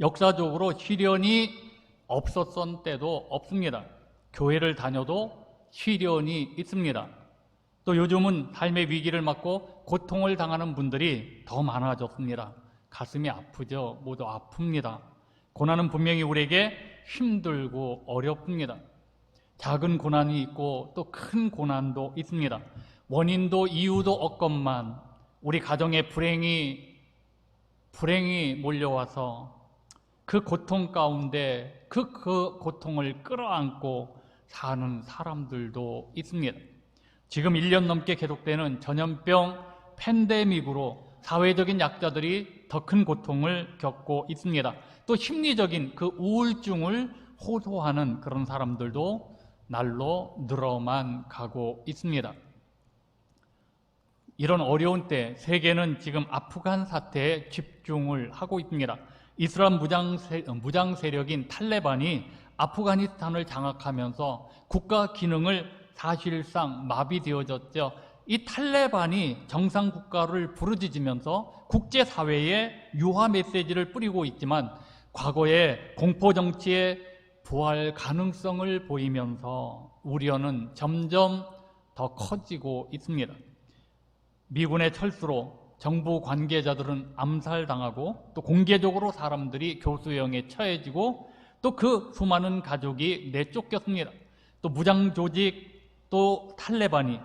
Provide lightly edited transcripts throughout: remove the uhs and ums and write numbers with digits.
역사적으로 시련이 없었던 때도 없습니다. 교회를 다녀도 시련이 있습니다. 또 요즘은 삶의 위기를 맞고 고통을 당하는 분들이 더 많아졌습니다. 가슴이 아프죠. 모두 아픕니다. 고난은 분명히 우리에게 힘들고 어렵습니다. 작은 고난이 있고 또 큰 고난도 있습니다. 원인도 이유도 없건만 우리 가정에 불행이 몰려와서 그 고통 가운데 그 고통을 끌어안고 사는 사람들도 있습니다. 지금 1년 넘게 계속되는 전염병 팬데믹으로 사회적인 약자들이 더 큰 고통을 겪고 있습니다. 또 심리적인 그 우울증을 호소하는 그런 사람들도 날로 늘어만 가고 있습니다. 이런 어려운 때 세계는 지금 아프간 사태에 집중을 하고 있습니다. 이슬람 무장 세력인 탈레반이 아프가니스탄을 장악하면서 국가 기능을 사실상 마비되어졌죠. 이 탈레반이 정상 국가를 부르짖으면서 국제사회에 유화 메시지를 뿌리고 있지만 과거의 공포정치의 부활 가능성을 보이면서 우려는 점점 더 커지고 있습니다. 미군의 철수로 정부 관계자들은 암살당하고 또 공개적으로 사람들이 교수형에 처해지고 또 그 수많은 가족이 내쫓겼습니다. 또 무장조직 또 탈레반이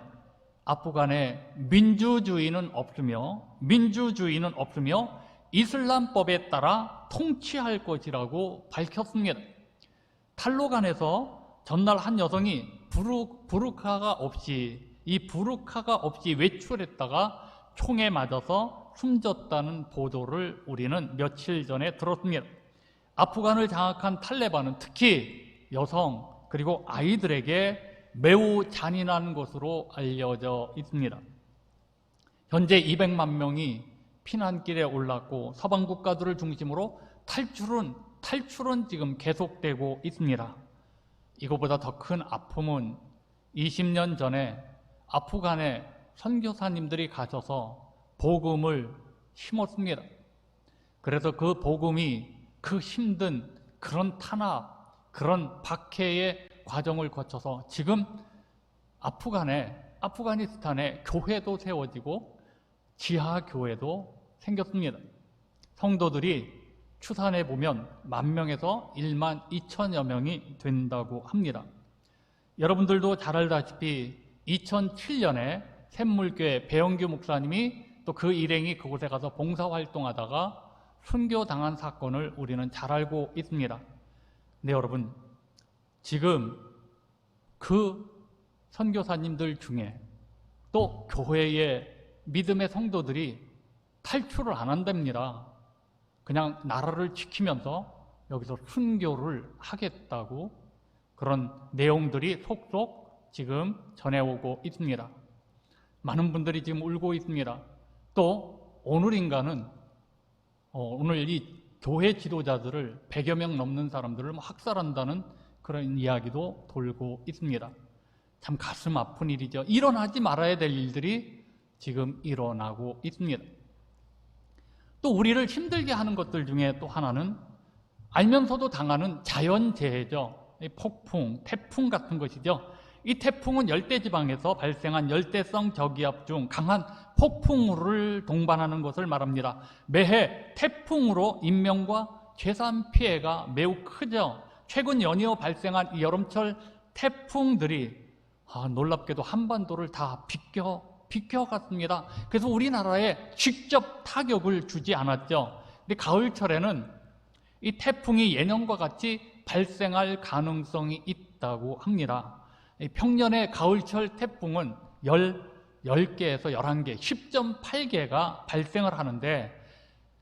아프간에 민주주의는 없으며 이슬람법에 따라 통치할 것이라고 밝혔습니다. 탈로간에서 전날 한 여성이 부르카가 없이 외출했다가 총에 맞아서 숨졌다는 보도를 우리는 며칠 전에 들었습니다. 아프간을 장악한 탈레반은 특히 여성 그리고 아이들에게 매우 잔인한 것으로 알려져 있습니다. 현재 200만 명이 피난길에 올랐고 서방 국가들을 중심으로 탈출은 지금 계속되고 있습니다. 이거보다 더 큰 아픔은 20년 전에 아프간에 선교사님들이 가셔서 복음을 심었습니다. 그래서 그 복음이 그 힘든 그런 탄압, 그런 박해의 과정을 거쳐서 지금 아프가니스탄에 교회도 세워지고 지하교회도 생겼습니다. 성도들이 추산해 보면 10,000명에서 12,000여 명이 된다고 합니다. 여러분들도 잘 알다시피 2007년에 샘물교회 배영규 목사님이 또 그 일행이 그곳에 가서 봉사활동하다가 순교당한 사건을 우리는 잘 알고 있습니다. 네, 여러분, 지금 그 선교사님들 중에 또 교회의 믿음의 성도들이 탈출을 안 한답니다. 그냥 나라를 지키면서 여기서 순교를 하겠다고 그런 내용들이 속속 지금 전해오고 있습니다. 많은 분들이 지금 울고 있습니다. 또 오늘인가는 오늘 이 교회 지도자들을 100여 명 넘는 사람들을 학살한다는 그런 이야기도 돌고 있습니다. 참 가슴 아픈 일이죠. 일어나지 말아야 될 일들이 지금 일어나고 있습니다. 또 우리를 힘들게 하는 것들 중에 또 하나는 알면서도 당하는 자연재해죠. 폭풍, 태풍 같은 것이죠. 이 태풍은 열대지방에서 발생한 열대성 저기압 중 강한 폭풍우를 동반하는 것을 말합니다. 매해 태풍으로 인명과 재산 피해가 매우 크죠. 최근 연이어 발생한 이 여름철 태풍들이 놀랍게도 한반도를 다 비켜갔습니다. 그래서 우리나라에 직접 타격을 주지 않았죠. 근데 가을철에는 이 태풍이 예년과 같이 발생할 가능성이 있다고 합니다. 평년의 가을철 태풍은 10개에서 11개, 10.8개가 발생을 하는데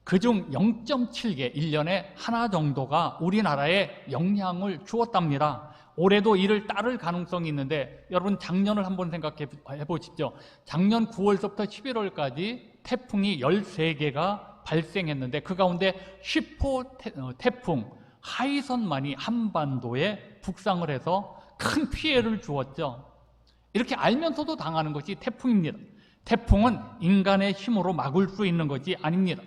그중 0.7개, 1년에 하나 정도가 우리나라에 영향을 주었답니다. 올해도 이를 따를 가능성이 있는데 여러분 작년을 한번 생각해 보십시오. 작년 9월서부터 11월까지 태풍이 13개가 발생했는데 그 가운데 10호 태풍 하이선만이 한반도에 북상을 해서 큰 피해를 주었죠. 이렇게 알면서도 당하는 것이 태풍입니다. 태풍은 인간의 힘으로 막을 수 있는 것이 아닙니다.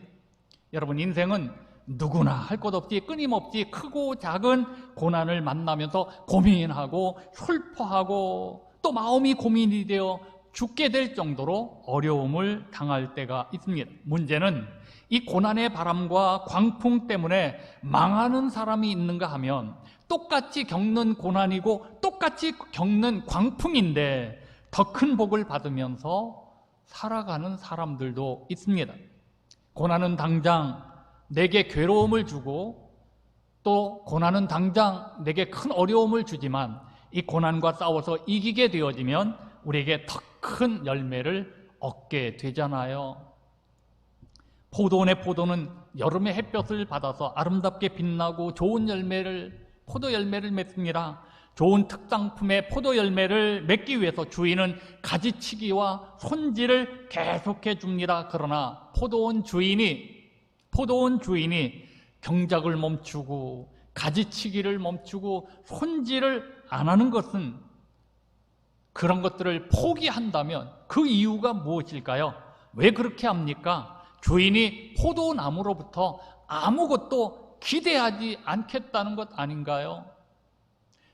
여러분, 인생은 누구나 할 것 없이 끊임없이 크고 작은 고난을 만나면서 고민하고 슬퍼하고 또 마음이 고민이 되어 죽게 될 정도로 어려움을 당할 때가 있습니다. 문제는 이 고난의 바람과 광풍 때문에 망하는 사람이 있는가 하면 똑같이 겪는 고난이고 똑같이 겪는 광풍인데 더 큰 복을 받으면서 살아가는 사람들도 있습니다. 고난은 당장 내게 괴로움을 주고 또 고난은 당장 내게 큰 어려움을 주지만 이 고난과 싸워서 이기게 되어지면 우리에게 더 큰 열매를 얻게 되잖아요. 포도는 여름의 햇볕을 받아서 아름답게 빛나고 좋은 포도 열매를 맺습니다. 좋은 특상품의 포도 열매를 맺기 위해서 주인은 가지치기와 손질을 계속해 줍니다. 그러나 포도원 주인이 경작을 멈추고 가지치기를 멈추고 손질을 안 하는 것은, 그런 것들을 포기한다면 그 이유가 무엇일까요? 왜 그렇게 합니까? 주인이 포도나무로부터 아무것도 기대하지 않겠다는 것 아닌가요?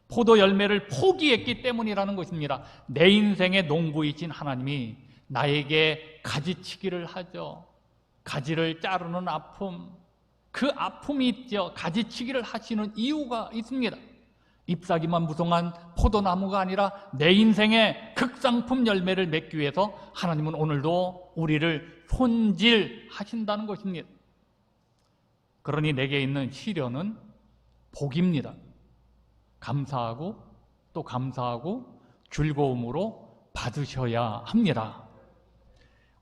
포도 열매를 포기했기 때문이라는 것입니다. 내 인생의 농부이신 하나님이 나에게 가지치기를 하죠. 가지를 자르는 아픔, 그 아픔이 있죠. 가지치기를 하시는 이유가 있습니다. 잎사귀만 무성한 포도나무가 아니라 내 인생의 극상품 열매를 맺기 위해서 하나님은 오늘도 우리를 손질하신다는 것입니다. 그러니 내게 있는 시련은 복입니다. 감사하고 또 감사하고 즐거움으로 받으셔야 합니다.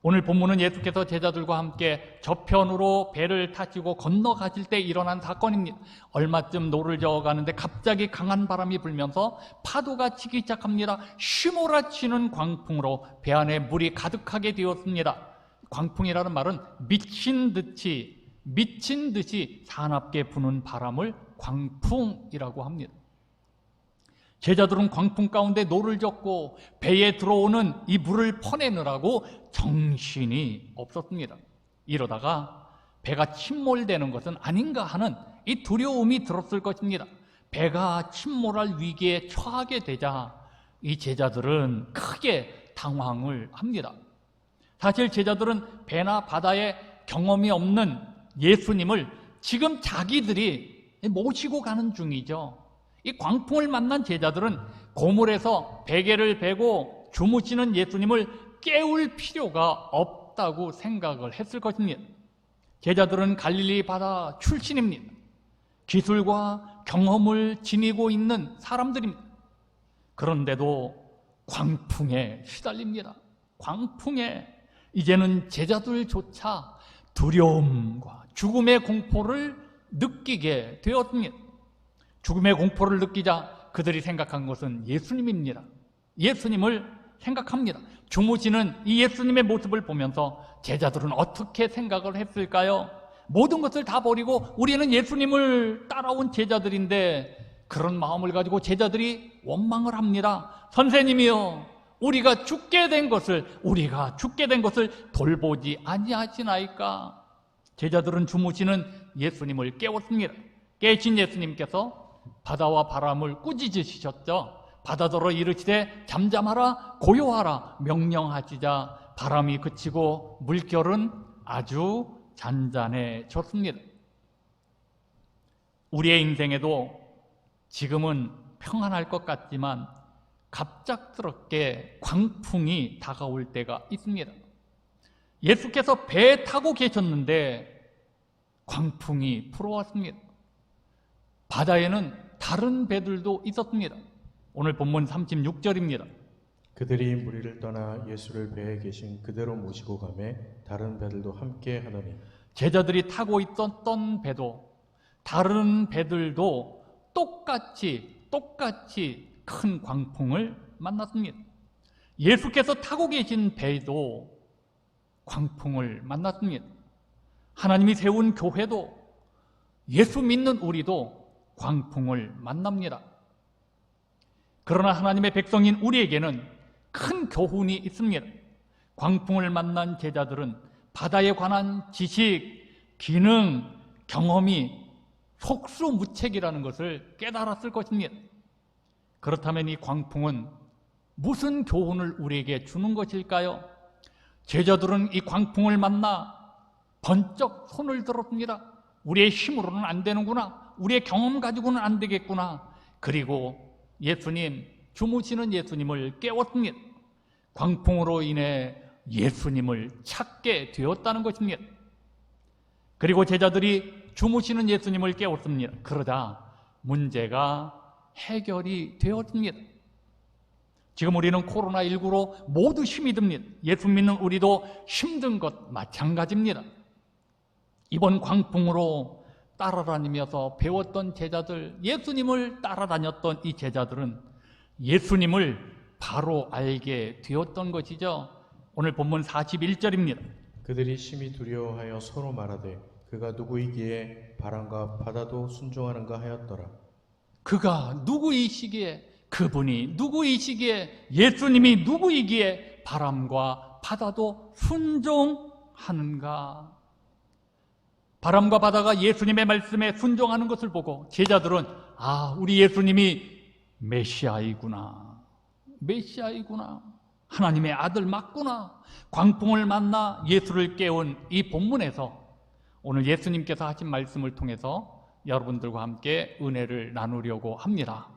오늘 본문은 예수께서 제자들과 함께 저편으로 배를 타시고 건너가실 때 일어난 사건입니다. 얼마쯤 노를 저어가는데 갑자기 강한 바람이 불면서 파도가 치기 시작합니다. 휘몰아치는 광풍으로 배 안에 물이 가득하게 되었습니다. 광풍이라는 말은 미친 듯이 사납게 부는 바람을 광풍이라고 합니다. 제자들은 광풍 가운데 노를 젓고 배에 들어오는 이 물을 퍼내느라고 정신이 없었습니다. 이러다가 배가 침몰되는 것은 아닌가 하는 이 두려움이 들었을 것입니다. 배가 침몰할 위기에 처하게 되자 이 제자들은 크게 당황을 합니다. 사실 제자들은 배나 바다에 경험이 없는 예수님을 지금 자기들이 모시고 가는 중이죠. 이 광풍을 만난 제자들은 고물에서 베개를 베고 주무시는 예수님을 깨울 필요가 없다고 생각을 했을 것입니다. 제자들은 갈릴리 바다 출신입니다. 기술과 경험을 지니고 있는 사람들입니다. 그런데도 광풍에 시달립니다. 광풍에 이제는 제자들조차 두려움과 죽음의 공포를 느끼게 되었습니다. 죽음의 공포를 느끼자 그들이 생각한 것은 예수님입니다. 예수님을 생각합니다. 주무시는 이 예수님의 모습을 보면서 제자들은 어떻게 생각을 했을까요? 모든 것을 다 버리고 우리는 예수님을 따라온 제자들인데 그런 마음을 가지고 제자들이 원망을 합니다. 선생님이여, 우리가 죽게 된 것을 돌보지 아니하시나이까? 제자들은 주무시는 예수님을 깨웠습니다. 깨신 예수님께서 바다와 바람을 꾸짖으시셨죠. 바다더러 이르시되 잠잠하라 고요하라 명령하시자 바람이 그치고 물결은 아주 잔잔해졌습니다. 우리의 인생에도 지금은 평안할 것 같지만 갑작스럽게 광풍이 다가올 때가 있습니다. 예수께서 배에 타고 계셨는데 광풍이 불어왔습니다. 바다에는 다른 배들도 있었습니다. 오늘 본문 36절입니다. 그들이 무리를 떠나 예수를 배에 계신 그대로 모시고 가매 다른 배들도 함께 하더니 제자들이 타고 있었던 배도 다른 배들도 똑같이 큰 광풍을 만났습니다. 예수께서 타고 계신 배도 광풍을 만났습니다. 하나님이 세운 교회도 예수 믿는 우리도 광풍을 만납니다. 그러나 하나님의 백성인 우리에게는 큰 교훈이 있습니다. 광풍을 만난 제자들은 바다에 관한 지식, 기능, 경험이 속수무책이라는 것을 깨달았을 것입니다. 그렇다면 이 광풍은 무슨 교훈을 우리에게 주는 것일까요? 제자들은 이 광풍을 만나 번쩍 손을 들었습니다. 우리의 힘으로는 안 되는구나. 우리의 경험 가지고는 안 되겠구나. 그리고 예수님, 주무시는 예수님을 깨웠습니다. 광풍으로 인해 예수님을 찾게 되었다는 것입니다. 그리고 제자들이 주무시는 예수님을 깨웠습니다. 그러자 문제가 해결이 되었습니다. 지금 우리는 코로나19로 모두 힘이 듭니다. 예수 믿는 우리도 힘든 것 마찬가지입니다. 이번 광풍으로 따라다니면서 배웠던 제자들, 예수님을 따라다녔던 이 제자들은 예수님을 바로 알게 되었던 것이죠. 오늘 본문 41절입니다. 그들이 심히 두려워하여 서로 말하되 그가 누구이기에 바람과 바다도 순종하는가 하였더라. 그가 누구이시기에, 그분이 누구이시기에, 예수님이 누구이기에 바람과 바다도 순종하는가. 바람과 바다가 예수님의 말씀에 순종하는 것을 보고 제자들은 우리 예수님이 메시아이구나, 하나님의 아들 맞구나. 광풍을 만나 예수를 깨운 이 본문에서 오늘 예수님께서 하신 말씀을 통해서 여러분들과 함께 은혜를 나누려고 합니다.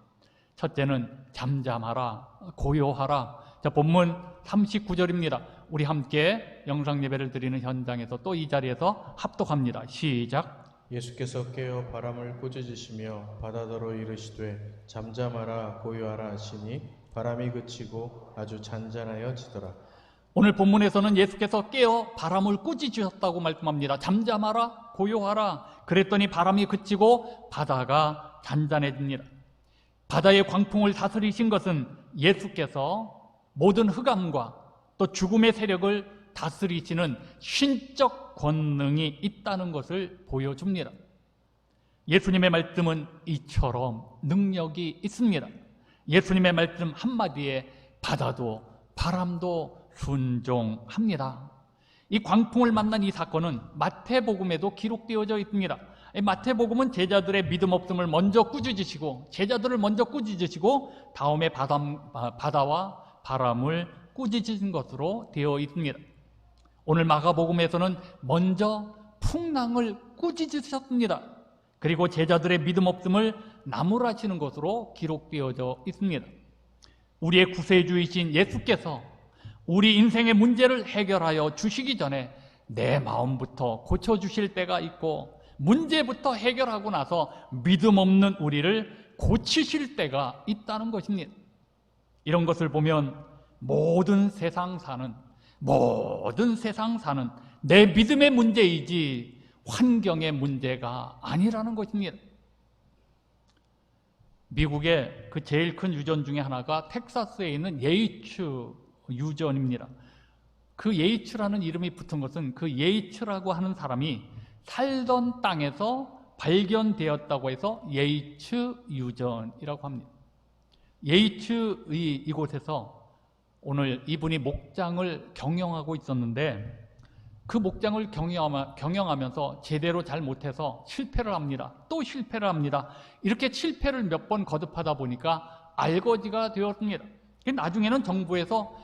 첫째는 잠잠하라, 고요하라. 자, 본문 39절입니다. 우리 함께 영상 예배를 드리는 현장에서 또 이 자리에서 합독합니다. 시작. 예수께서 깨어 바람을 꾸짖으시며 바다더러 이르시되 잠잠하라 고요하라 하시니 바람이 그치고 아주 잔잔하여지더라. 오늘 본문에서는 예수께서 깨어 바람을 꾸짖으셨다고 말씀합니다. 잠잠하라, 고요하라. 그랬더니 바람이 그치고 바다가 잔잔해집니다. 바다의 광풍을 다스리신 것은 예수께서 모든 흑암과 또 죽음의 세력을 다스리시는 신적 권능이 있다는 것을 보여줍니다. 예수님의 말씀은 이처럼 능력이 있습니다. 예수님의 말씀 한마디에 바다도 바람도 순종합니다. 이 광풍을 만난 이 사건은 마태복음에도 기록되어져 있습니다. 마태복음은 제자들의 믿음 없음을 먼저 꾸짖으시고, 제자들을 먼저 꾸짖으시고 다음에 바다와 바람을 꾸짖으신 것으로 되어 있습니다. 오늘 마가복음에서는 먼저 풍랑을 꾸짖으셨습니다. 그리고 제자들의 믿음 없음을 나무라시는 것으로 기록되어져 있습니다. 우리의 구세주이신 예수께서 우리 인생의 문제를 해결하여 주시기 전에 내 마음부터 고쳐주실 때가 있고, 문제부터 해결하고 나서 믿음 없는 우리를 고치실 때가 있다는 것입니다. 이런 것을 보면 모든 세상 사는 내 믿음의 문제이지 환경의 문제가 아니라는 것입니다. 미국의 그 제일 큰 유전 중에 하나가 텍사스에 있는 예이츠 유전입니다. 그 예이츠라는 이름이 붙은 것은 그 예이츠라고 하는 사람이 살던 땅에서 발견되었다고 해서 예이츠 유전이라고 합니다. 예이츠의 이곳에서 오늘 이분이 목장을 경영하고 있었는데, 그 목장을 경영하면서 제대로 잘 못해서 실패를 합니다. 또 실패를 합니다. 이렇게 실패를 몇 번 거듭하다 보니까 알거지가 되었습니다. 나중에는 정부에서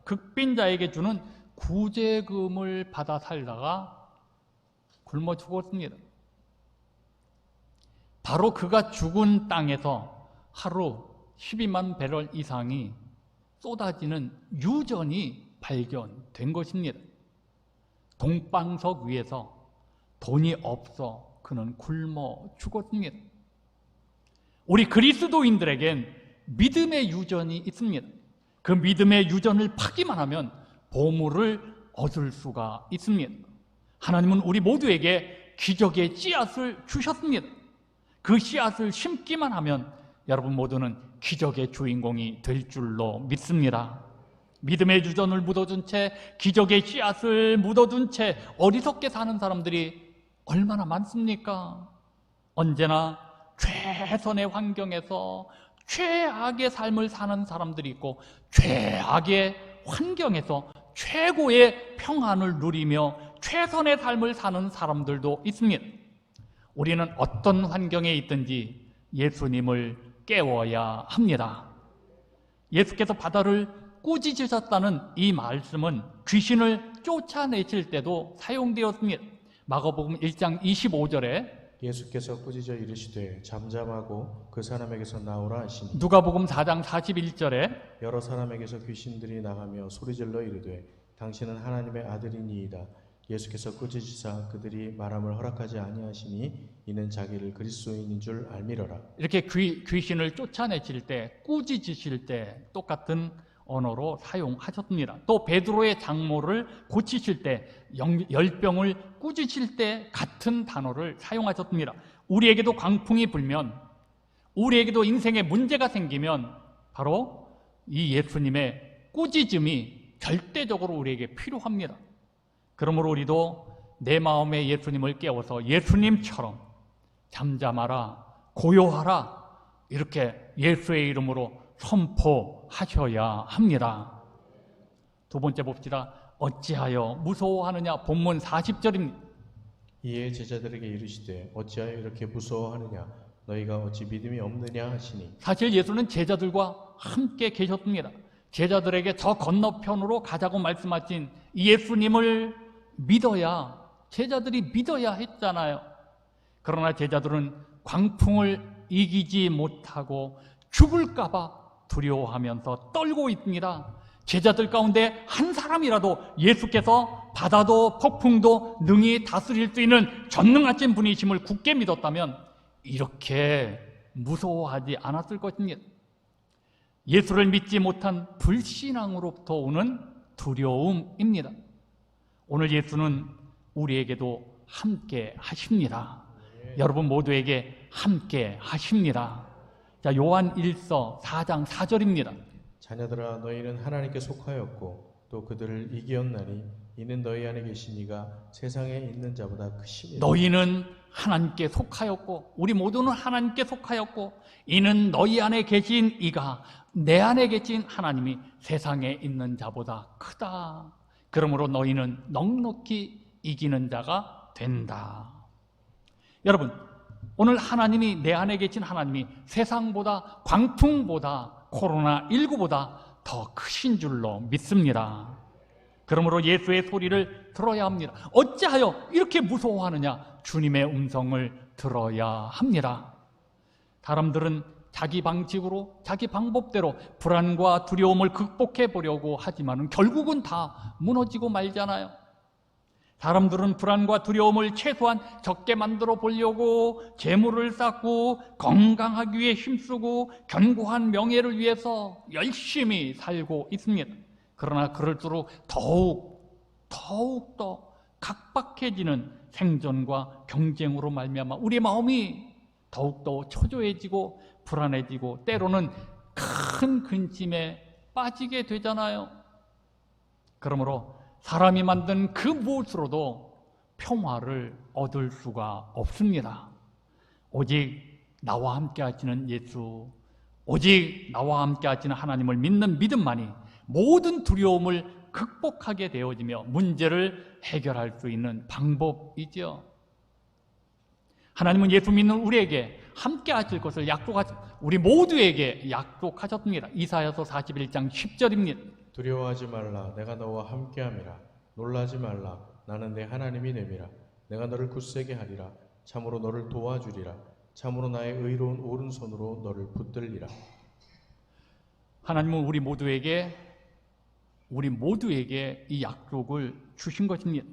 극빈자에게 주는 구제금을 받아 살다가 굶어 죽었습니다. 바로 그가 죽은 땅에서 하루 12만 배럴 이상이 쏟아지는 유전이 발견된 것입니다. 동방석 위에서 돈이 없어 그는 굶어 죽었습니다. 우리 그리스도인들에겐 믿음의 유전이 있습니다. 그 믿음의 유전을 파기만 하면 보물을 얻을 수가 있습니다. 하나님은 우리 모두에게 기적의 씨앗을 주셨습니다. 그 씨앗을 심기만 하면 여러분 모두는 기적의 주인공이 될 줄로 믿습니다. 믿음의 유전을 묻어둔 채, 기적의 씨앗을 묻어둔 채 어리석게 사는 사람들이 얼마나 많습니까? 언제나 최선의 환경에서 최악의 삶을 사는 사람들이 있고, 최악의 환경에서 최고의 평안을 누리며 최선의 삶을 사는 사람들도 있습니다. 우리는 어떤 환경에 있든지 예수님을 깨워야 합니다. 예수께서 바다를 꾸짖으셨다는 이 말씀은 귀신을 쫓아내실 때도 사용되었습니다. 마가복음 1장 25절에, 예수께서 꾸짖어 이르시되 잠잠하고 그 사람에게서 나오라 하시니, 누가복음 4장 41절에, 여러 사람에게서 귀신들이 나가며 소리질러 이르되 당신은 하나님의 아들이니이다. 예수께서 꾸짖으사 그들이 말함을 허락하지 아니하시니 이는 자기를 그리스도인인 줄 알미러라. 이렇게 귀신을 쫓아내실 때, 꾸짖으실 때 똑같은 언어로 사용하셨습니다. 또 베드로의 장모를 고치실 때, 열병을 꾸짖으실 때 같은 단어를 사용하셨습니다. 우리에게도 광풍이 불면, 우리에게도 인생에 문제가 생기면 바로 이 예수님의 꾸짖음이 절대적으로 우리에게 필요합니다. 그러므로 우리도 내 마음에 예수님을 깨워서 예수님처럼 잠잠하라, 고요하라, 이렇게 예수의 이름으로 선포하셔야 합니다. 두 번째 봅시다. 어찌하여 무서워하느냐. 본문 40절입니다. 이에 제자들에게 이르시되 어찌하여 이렇게 무서워하느냐. 너희가 어찌 믿음이 없느냐 하시니, 사실 예수는 제자들과 함께 계셨습니다. 제자들에게 저 건너편으로 가자고 말씀하신 예수님을 믿어야, 제자들이 믿어야 했잖아요. 그러나 제자들은 광풍을 이기지 못하고 죽을까봐 두려워하면서 떨고 있습니다. 제자들 가운데 한 사람이라도 예수께서 바다도 폭풍도 능히 다스릴 수 있는 전능하신 분이심을 굳게 믿었다면 이렇게 무서워하지 않았을 것입니다. 예수를 믿지 못한 불신앙으로부터 오는 두려움입니다. 오늘 예수는 우리에게도 함께 하십니다. 여러분 모두에게 함께 하십니다. 자, 요한 1서 4장 4절입니다. 자녀들아 너희는 하나님께 속하였고 또 그들을 이기었나니 이는 너희 안에 계신 이가 세상에 있는 자보다 크심이라. 너희는 하나님께 속하였고, 우리 모두는 하나님께 속하였고, 이는 너희 안에 계신 이가, 내 안에 계신 하나님이 세상에 있는 자보다 크다. 그러므로 너희는 넉넉히 이기는 자가 된다. 여러분, 오늘 하나님이, 내 안에 계신 하나님이 세상보다, 광풍보다, 코로나19보다 더 크신 줄로 믿습니다. 그러므로 예수의 소리를 들어야 합니다. 어찌하여 이렇게 무서워하느냐? 주님의 음성을 들어야 합니다. 사람들은 자기 방식으로, 자기 방법대로 불안과 두려움을 극복해 보려고 하지만 결국은 다 무너지고 말잖아요. 사람들은 불안과 두려움을 최소한 적게 만들어 보려고 재물을 쌓고 건강하기 위해 힘쓰고 견고한 명예를 위해서 열심히 살고 있습니다. 그러나 그럴수록 더욱 더 각박해지는 생존과 경쟁으로 말미암아 우리 마음이 더욱더 초조해지고 불안해지고 때로는 큰 근심에 빠지게 되잖아요. 그러므로 사람이 만든 그 무엇으로도 평화를 얻을 수가 없습니다. 오직 나와 함께 하시는 예수, 오직 나와 함께 하시는 하나님을 믿는 믿음만이 모든 두려움을 극복하게 되어지며 문제를 해결할 수 있는 방법이죠. 하나님은 예수 믿는 우리에게 함께 하실 것을 우리 모두에게 약속하셨습니다. 이사야서 41장 10절입니다. 두려워하지 말라. 내가 너와 함께함이라. 놀라지 말라. 나는 내 하나님이 됨이라. 내가 너를 굳세게 하리라. 참으로 너를 도와주리라. 참으로 나의 의로운 오른손으로 너를 붙들리라. 하나님은 우리 모두에게 이 약속을 주신 것입니다.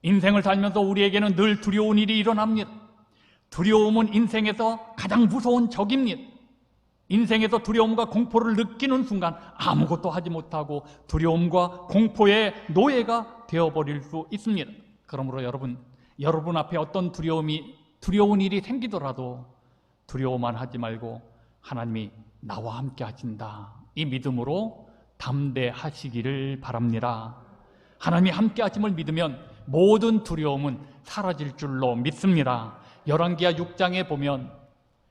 인생을 살면서 우리에게는 늘 두려운 일이 일어납니다. 두려움은 인생에서 가장 무서운 적입니다. 인생에서 두려움과 공포를 느끼는 순간 아무것도 하지 못하고 두려움과 공포의 노예가 되어버릴 수 있습니다. 그러므로 여러분 앞에 어떤 두려운 일이 생기더라도 두려워만 하지 말고 하나님이 나와 함께 하신다, 이 믿음으로 담대하시기를 바랍니다. 하나님이 함께 하심을 믿으면 모든 두려움은 사라질 줄로 믿습니다. 열왕기하 6장에 보면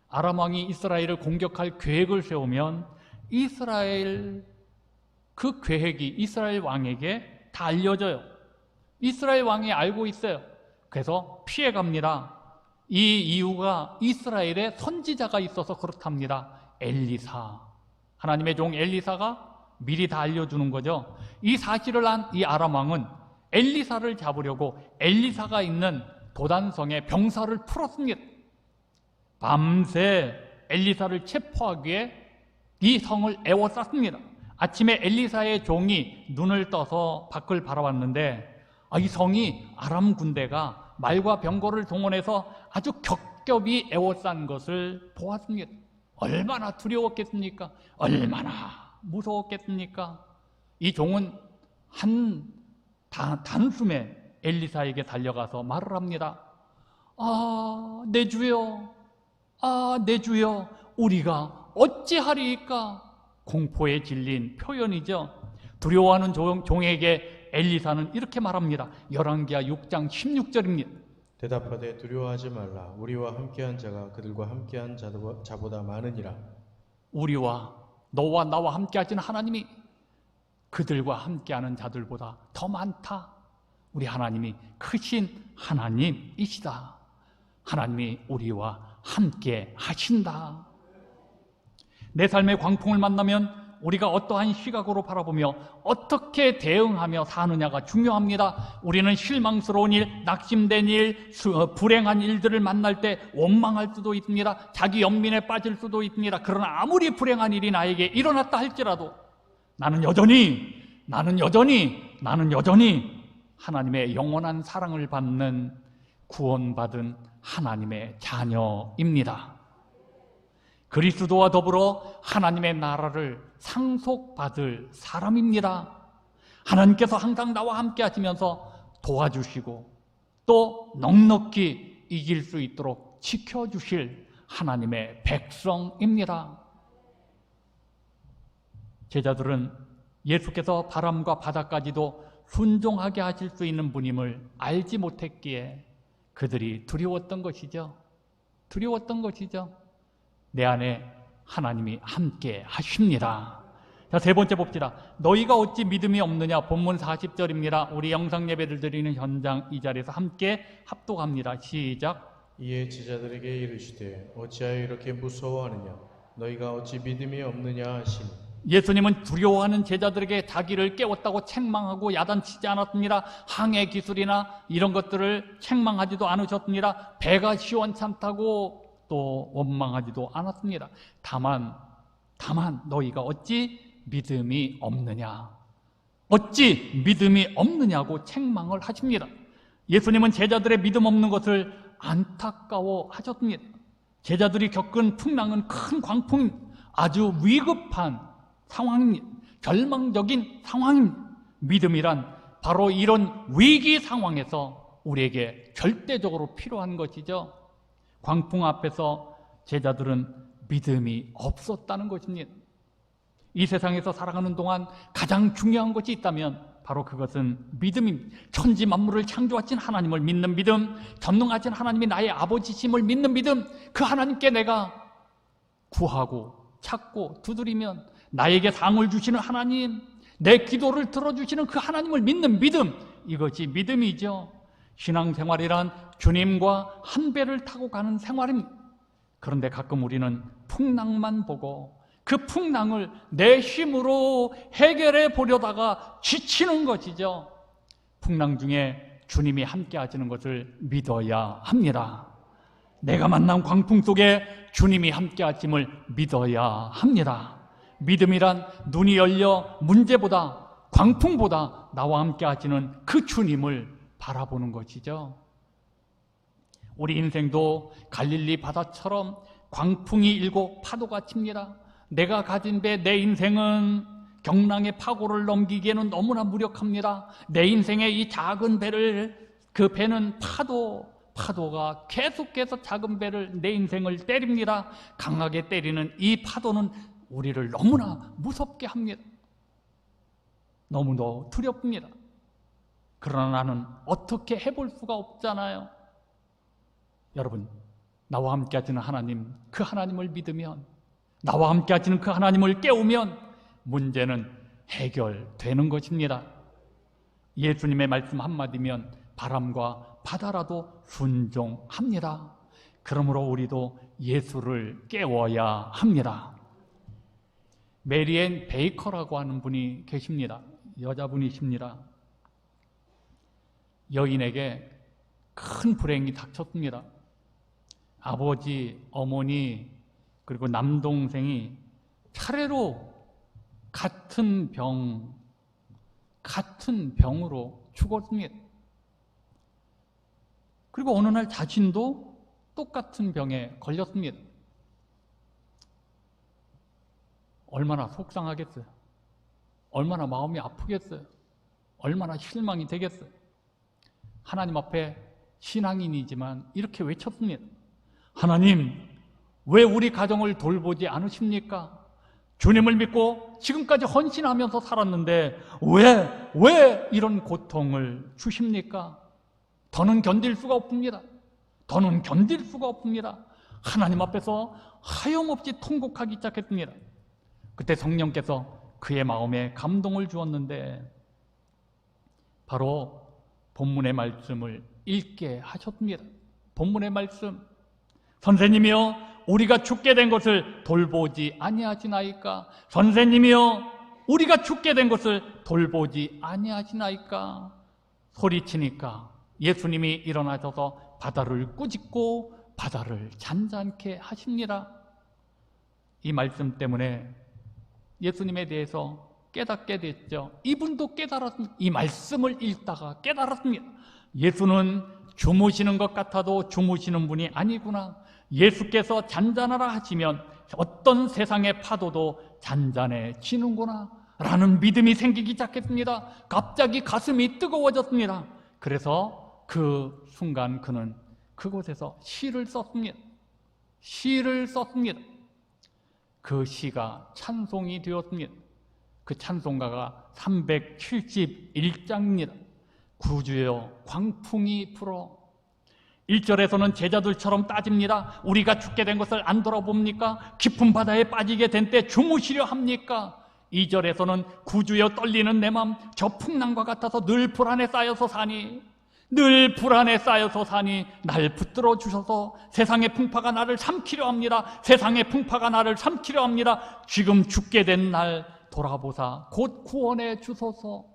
아람 왕이 이스라엘을 공격할 계획을 세우면 그 계획이 이스라엘 왕에게 다 알려져요. 이스라엘 왕이 알고 있어요. 그래서 피해갑니다. 이 이유가 이스라엘에 선지자가 있어서 그렇답니다. 엘리사, 하나님의 종 엘리사가 미리 다 알려주는 거죠. 이 사실을 안 이 아람 왕은 엘리사를 잡으려고 엘리사가 있는 도단성에 병사를 풀었습니다. 밤새 엘리사를 체포하기 위해 이 성을 에워쌌습니다. 아침에 엘리사의 종이 눈을 떠서 밖을 바라봤는데 이 성이 아람 군대가 말과 병거를 동원해서 아주 겹겹이 에워싼 것을 보았습니다. 얼마나 두려웠겠습니까? 얼마나 무서웠겠습니까? 이 종은 단숨에 엘리사에게 달려가서 말을 합니다. 내 주여, 내 주여, 우리가 어찌하리이까? 공포에 질린 표현이죠. 두려워하는 종에게 엘리사는 이렇게 말합니다. 열왕기하 6장 16절입니다. 대답하되 두려워하지 말라. 우리와 함께한 자가 그들과 함께한 자보다 많으니라. 우리와 너와 나와 함께하신 하나님이 그들과 함께하는 자들보다 더 많다. 우리 하나님이 크신 하나님이시다. 하나님이 우리와 함께 하신다. 내 삶의 광풍을 만나면 우리가 어떠한 시각으로 바라보며 어떻게 대응하며 사느냐가 중요합니다. 우리는 실망스러운 일, 낙심된 일, 불행한 일들을 만날 때 원망할 수도 있습니다. 자기 연민에 빠질 수도 있습니다. 그러나 아무리 불행한 일이 나에게 일어났다 할지라도 나는 여전히 하나님의 영원한 사랑을 받는 구원받은 하나님의 자녀입니다. 그리스도와 더불어 하나님의 나라를 상속받을 사람입니다. 하나님께서 항상 나와 함께 하시면서 도와주시고 또 넉넉히 이길 수 있도록 지켜주실 하나님의 백성입니다. 제자들은 예수께서 바람과 바다까지도 순종하게 하실 수 있는 분임을 알지 못했기에 그들이 두려웠던 것이죠. 내 안에 하나님이 함께 하십니다. 자, 세 번째 봅시다. 너희가 어찌 믿음이 없느냐. 본문 40절입니다. 우리 영상 예배를 드리는 현장 이 자리에서 함께 합독합니다. 시작. 이에 제자들에게 이르시되 어찌하여 이렇게 무서워하느냐. 너희가 어찌 믿음이 없느냐 하시니. 예수님은 두려워하는 제자들에게 자기를 깨웠다고 책망하고 야단치지 않았습니다. 항해 기술이나 이런 것들을 책망하지도 않으셨습니다. 배가 시원찮다고 또 원망하지도 않았습니다. 다만 너희가 어찌 믿음이 없느냐고 책망을 하십니다. 예수님은 제자들의 믿음 없는 것을 안타까워하셨습니다. 제자들이 겪은 풍랑은 큰 광풍입니다. 아주 위급한 상황입니다. 절망적인 상황입니다. 믿음이란 바로 이런 위기 상황에서 우리에게 절대적으로 필요한 것이죠. 광풍 앞에서 제자들은 믿음이 없었다는 것입니다. 이 세상에서 살아가는 동안 가장 중요한 것이 있다면 바로 그것은 믿음입니다. 천지 만물을 창조하신 하나님을 믿는 믿음, 전능하신 하나님이 나의 아버지심을 믿는 믿음, 그 하나님께 내가 구하고 찾고 두드리면 나에게 상을 주시는 하나님, 내 기도를 들어주시는 그 하나님을 믿는 믿음, 이것이 믿음이죠. 신앙생활이란 주님과 한 배를 타고 가는 생활입니다. 그런데 가끔 우리는 풍랑만 보고 그 풍랑을 내 힘으로 해결해 보려다가 지치는 것이죠. 풍랑 중에 주님이 함께 하시는 것을 믿어야 합니다. 내가 만난 광풍 속에 주님이 함께 하심을 믿어야 합니다. 믿음이란 눈이 열려 문제보다 광풍보다 나와 함께 하시는 그 주님을 바라보는 것이죠. 우리 인생도 갈릴리 바다처럼 광풍이 일고 파도가 칩니다. 내가 가진 배, 내 인생은 경랑의 파고를 넘기기에는 너무나 무력합니다. 내 인생의 이 작은 배를, 그 배는 파도가 계속해서 작은 배를, 내 인생을 때립니다. 강하게 때리는 이 파도는 우리를 너무나 무섭게 합니다. 너무도 두렵습니다. 그러나 나는 어떻게 해볼 수가 없잖아요. 여러분, 나와 함께 하시는 하나님, 그 하나님을 믿으면, 나와 함께 하시는 그 하나님을 깨우면 문제는 해결되는 것입니다. 예수님의 말씀 한마디면 바람과 바다라도 순종합니다. 그러므로 우리도 예수를 깨워야 합니다. 메리앤 베이커라고 하는 분이 계십니다. 여자분이십니다. 여인에게 큰 불행이 닥쳤습니다. 아버지, 어머니, 그리고 남동생이 차례로 같은 병으로 죽었습니다. 그리고 어느 날 자신도 똑같은 병에 걸렸습니다. 얼마나 속상하겠어요. 얼마나 마음이 아프겠어요. 얼마나 실망이 되겠어요. 하나님 앞에 신앙인이지만 이렇게 외쳤습니다. 하나님, 왜 우리 가정을 돌보지 않으십니까? 주님을 믿고 지금까지 헌신하면서 살았는데 왜 이런 고통을 주십니까? 더는 견딜 수가 없습니다. 더는 견딜 수가 없습니다. 하나님 앞에서 하염없이 통곡하기 시작했습니다. 그때 성령께서 그의 마음에 감동을 주었는데 바로 본문의 말씀을 읽게 하셨습니다. 본문의 말씀, 선생님이여 우리가 죽게 된 것을 돌보지 아니하시나이까? 선생님이여 우리가 죽게 된 것을 돌보지 아니하시나이까? 소리치니까 예수님이 일어나셔서 바다를 꾸짖고 바다를 잔잔케 하십니다. 이 말씀 때문에 예수님에 대해서 깨닫게 됐죠. 이분도 깨달았습니다. 이 말씀을 읽다가 깨달았습니다. 예수는 주무시는 것 같아도 주무시는 분이 아니구나. 예수께서 잔잔하라 하시면 어떤 세상의 파도도 잔잔해지는구나 라는 믿음이 생기기 시작했습니다. 갑자기 가슴이 뜨거워졌습니다. 그래서 그 순간 그는 그곳에서 시를 썼습니다. 시를 썼습니다. 그 시가 찬송이 되었습니다. 그 찬송가가 371장입니다. 구주여 광풍이 불어. 1절에서는 제자들처럼 따집니다. 우리가 죽게 된 것을 안 돌아봅니까? 깊은 바다에 빠지게 된 때 주무시려 합니까? 2절에서는 구주여 떨리는 내 맘 저 풍랑과 같아서 늘 불안에 쌓여서 사니 늘 불안에 쌓여서 사니 날 붙들어 주셔서 세상의 풍파가 나를 삼키려 합니다. 세상의 풍파가 나를 삼키려 합니다. 지금 죽게 된 날 돌아보사 곧 구원해 주소서.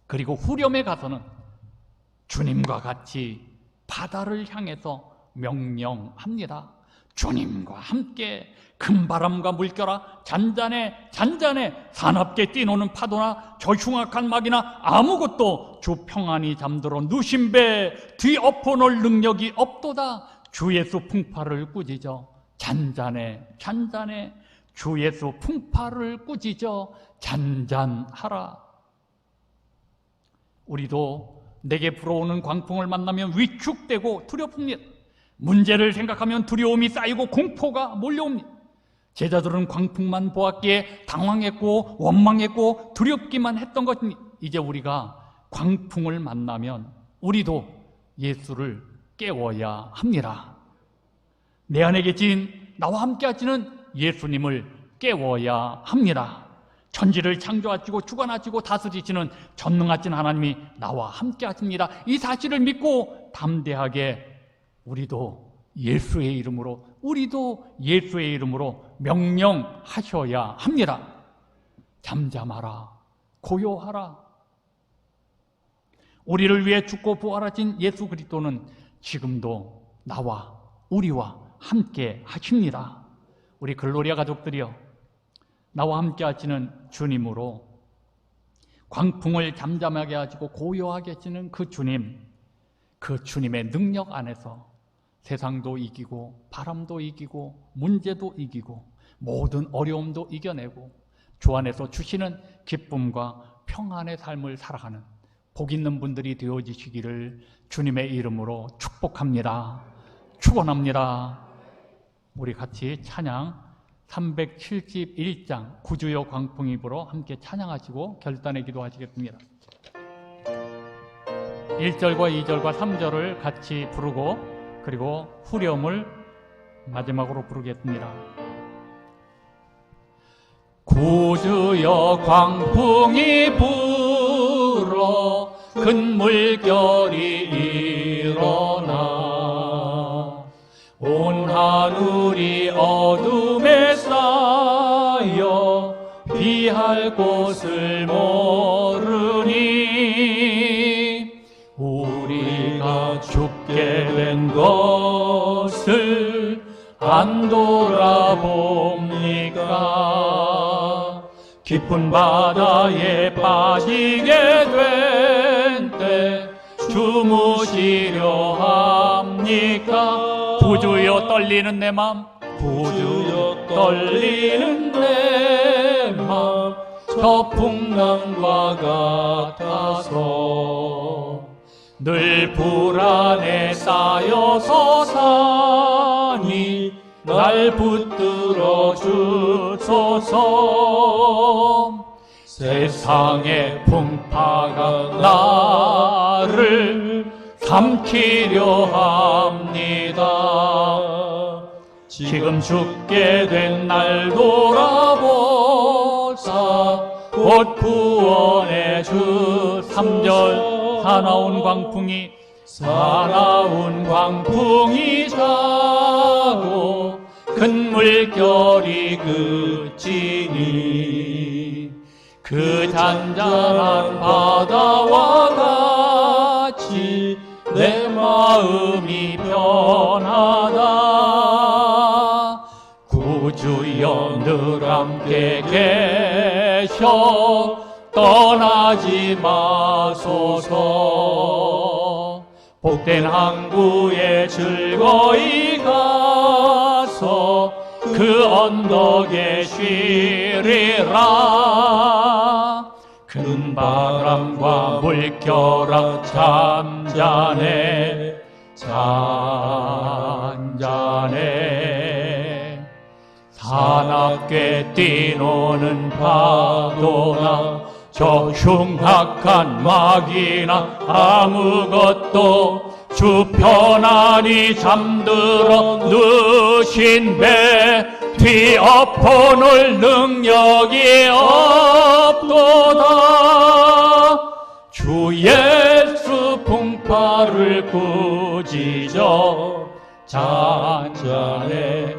그리고 후렴에 가서는 주님과 같이 바다를 향해서 명령합니다. 주님과 함께 큰 바람과 물결아 잔잔해 잔잔해 사납게 뛰노는 파도나 저 흉악한 막이나 아무것도 주 평안히 잠들어 누신 배 뒤엎어놓을 능력이 없도다. 주 예수 풍파를 꾸짖어 잔잔해 잔잔해 주 예수 풍파를 꾸짖어 잔잔하라. 우리도 내게 불어오는 광풍을 만나면 위축되고 두렵습니다. 문제를 생각하면 두려움이 쌓이고 공포가 몰려옵니다. 제자들은 광풍만 보았기에 당황했고 원망했고 두렵기만 했던 것입니다. 이제 우리가 광풍을 만나면 우리도 예수를 깨워야 합니다. 내 안에 계신 나와 함께 하시는 예수님을 깨워야 합니다. 천지를 창조하시고 주관하시고 다스리시는 전능하신 하나님이 나와 함께 하십니다. 이 사실을 믿고 담대하게 우리도 예수의 이름으로 명령하셔야 합니다. 잠잠하라, 고요하라. 우리를 위해 죽고 부활하신 예수 그리스도는 지금도 나와 우리와 함께 하십니다. 우리 글로리아 가족들이여, 나와 함께 하시는 주님으로 광풍을 잠잠하게 하시고 고요하게 하시는 그 주님, 그 주님의 능력 안에서 세상도 이기고 바람도 이기고 문제도 이기고 모든 어려움도 이겨내고 주 안에서 주시는 기쁨과 평안의 삶을 살아가는 복 있는 분들이 되어지시기를 주님의 이름으로 축복합니다. 축원합니다. 우리 같이 찬양 371장 구주여 광풍이 불어 함께 찬양하시고 결단의 기도하시겠습니다. 1절과 2절과 3절을 같이 부르고 그리고 후렴을 마지막으로 부르겠습니다. 구주여 광풍이 불어 들어 큰 물결이 일어나 온 하늘이 어둠에 쌓여 피할 곳을 모르니 우리가 죽게 된 것을 안 돌아봅니까? 깊은 바다에 빠지게 된 때 주무시려 합니까? 부주여 떨리는 내 맘, 부주여 떨리는 내 맘, 저 풍랑과 같아서 늘 불안에 쌓여서 사니 날 붙들어 주소서. 세상의 풍파가 나를 삼키려 합니다. 지금 죽게 된 날 돌아보사 곧 구원의 주. 3절 사나운 광풍이 자고 큰 물결이 그치니 그 잔잔한 바다와 같이 내 마음이 편하다. 구주여 늘 함께 계셔 떠나지 마소서. 복된 항구에 즐거이 가서 그 언덕에 쉬리라. 큰 바람과 물결아 잔잔해 사납게 뛰노는 파도나 저 흉악한 막이나 아무것도 주 편안히 잠들어 누신 배 뒤엎어놓을 능력이 없도다. 주 예수 풍파를 꾸짖어 잔잔해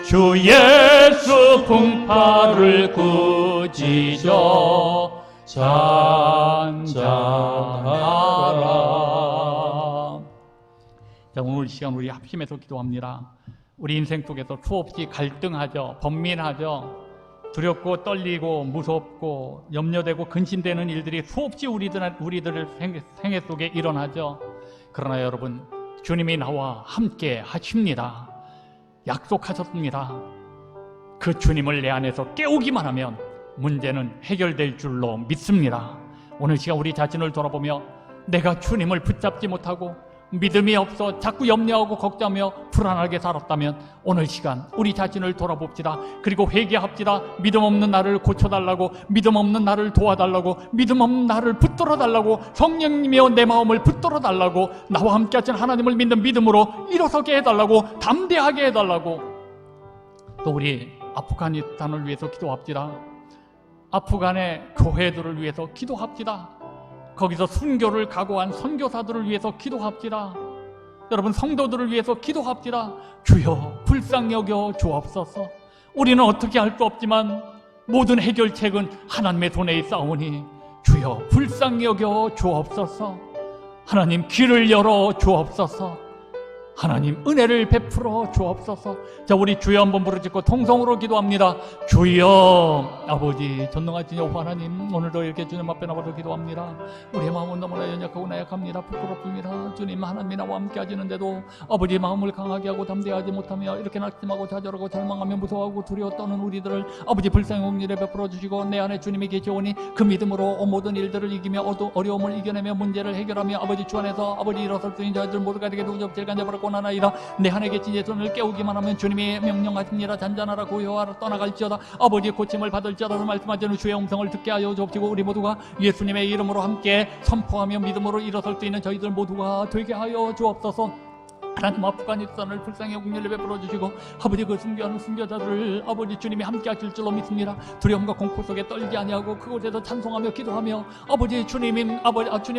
주 예수 풍파를 꾸짖어 잔잔하라. 자, 오늘 이 시간 우리 합심해서 기도합니다. 우리 인생 속에서 수없이 갈등하죠. 번민하죠. 두렵고 떨리고 무섭고 염려되고 근심되는 일들이 수없이 우리들의 생애 속에 일어나죠. 그러나 여러분, 주님이 나와 함께 하십니다. 약속하셨습니다. 그 주님을 내 안에서 깨우기만 하면 문제는 해결될 줄로 믿습니다. 오늘 시간 우리 자신을 돌아보며 내가 주님을 붙잡지 못하고 믿음이 없어 자꾸 염려하고 걱정하며 불안하게 살았다면 오늘 시간 우리 자신을 돌아봅시다. 그리고 회개합시다. 믿음 없는 나를 고쳐달라고, 믿음 없는 나를 도와달라고, 믿음 없는 나를 붙들어달라고, 성령님이여 내 마음을 붙들어달라고, 나와 함께 하신 하나님을 믿는 믿음으로 일어서게 해달라고, 담대하게 해달라고. 또 우리 아프가니스탄을 위해서 기도합시다. 아프간의 교회들을 위해서 기도합시다. 거기서 순교를 각오한 선교사들을 위해서 기도합시다. 여러분, 성도들을 위해서 기도합시다. 주여 불쌍히 여겨 주옵소서. 우리는 어떻게 할 수 없지만 모든 해결책은 하나님의 손에 있사오니 주여 불쌍히 여겨 주옵소서. 하나님 길을 열어 주옵소서. 하나님 은혜를 베풀어 주옵소서. 자, 우리 주여 한번 부르짖고 통성으로 기도합니다. 주여, 아버지 전능하신 여호와 하나님, 오늘도 이렇게 주님 앞에 나와서 기도합니다. 우리의 마음은 너무나 연약하고 나약합니다. 부끄럽습니다. 주님, 하나님이 나와 함께 하시는데도 아버지 마음을 강하게 하고 담대하지 못하며 이렇게 낙심하고 좌절하고 절망하며 무서워하고 두려워 떠는 우리들을 아버지 불쌍히 공의를 베풀어 주시고 내 안에 주님이 계시오니 그 믿음으로 모든 일들을 이기며 어려움을 이겨내며 문제를 해결하며 아버지 주 안에서 아버지 일어설 수 있는 저희들 모두가 되게 도저히 간접하고 나나이다. 내 안에 계신 예수님을 깨우기만 하면 주님이 명령하십니다. 잔잔하라 고요하라 떠나갈지어다. 아버지의 고침을 받을지어다. 말씀하시는 주의 음성을 듣게 하여 주옵시고 우리 모두가 예수님의 이름으로 함께 선포하며 믿음으로 일어설 수 있는 저희들 모두가 되게 하여 주옵소서. 하나님 아프가니스탄을 불쌍히 국률을 베풀어 주시고 아버지 그 순교하는 순교자들을 아버지 주님이 함께 하실 줄로 믿습니다. 두려움과 공포 속에 떨지 아니하고 그곳에서 찬송하며 기도하며 아버지 주님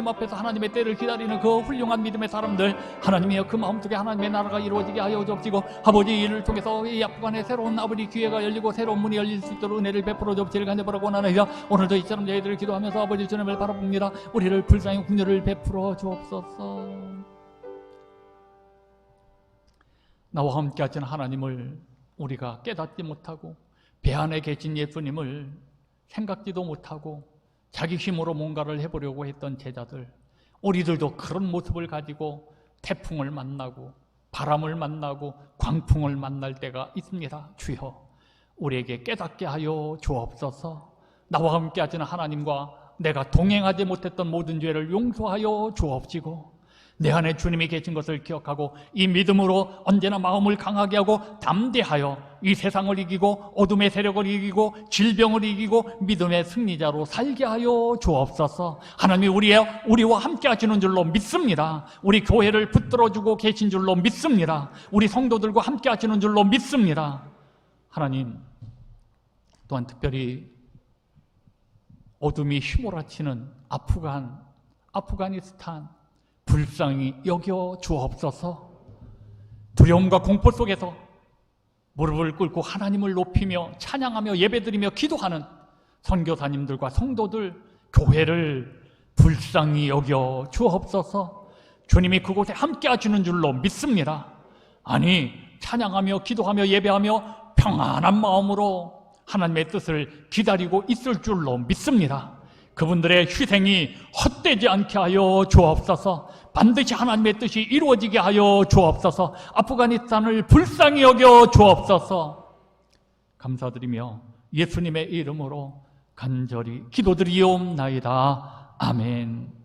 앞에서 하나님의 때를 기다리는 그 훌륭한 믿음의 사람들, 하나님이여 그 마음속에 하나님의 나라가 이루어지게 하여 주옵시고 아버지 이를 통해서 이 아프간의 새로운 아버지 기회가 열리고 새로운 문이 열릴 수 있도록 은혜를 베풀어 주옵시기를 간절히 원하나이다. 오늘도 이처럼 저희들을 기도하면서 아버지 주님을 바라봅니다. 우리를 불쌍히 국률을 베풀어 주옵소서. 나와 함께 하신 하나님을 우리가 깨닫지 못하고 배 안에 계신 예수님을 생각지도 못하고 자기 힘으로 뭔가를 해보려고 했던 제자들, 우리들도 그런 모습을 가지고 태풍을 만나고 바람을 만나고 광풍을 만날 때가 있습니다. 주여 우리에게 깨닫게 하여 주옵소서. 나와 함께 하시는 하나님과 내가 동행하지 못했던 모든 죄를 용서하여 주옵시고 내 안에 주님이 계신 것을 기억하고 이 믿음으로 언제나 마음을 강하게 하고 담대하여 이 세상을 이기고 어둠의 세력을 이기고 질병을 이기고 믿음의 승리자로 살게 하여 주옵소서. 하나님이 우리와 함께 하시는 줄로 믿습니다. 우리 교회를 붙들어주고 계신 줄로 믿습니다. 우리 성도들과 함께 하시는 줄로 믿습니다. 하나님, 또한 특별히 어둠이 휘몰아치는 아프가니스탄 불쌍히 여겨 주옵소서. 두려움과 공포 속에서 무릎을 꿇고 하나님을 높이며 찬양하며 예배드리며 기도하는 선교사님들과 성도들, 교회를 불쌍히 여겨 주옵소서. 주님이 그곳에 함께 하시는 줄로 믿습니다. 아니, 찬양하며 기도하며 예배하며 평안한 마음으로 하나님의 뜻을 기다리고 있을 줄로 믿습니다. 그분들의 희생이 헛되지 않게 하여 주옵소서. 반드시 하나님의 뜻이 이루어지게 하여 주옵소서. 아프가니스탄을 불쌍히 여겨 주옵소서. 감사드리며 예수님의 이름으로 간절히 기도드리옵나이다. 아멘.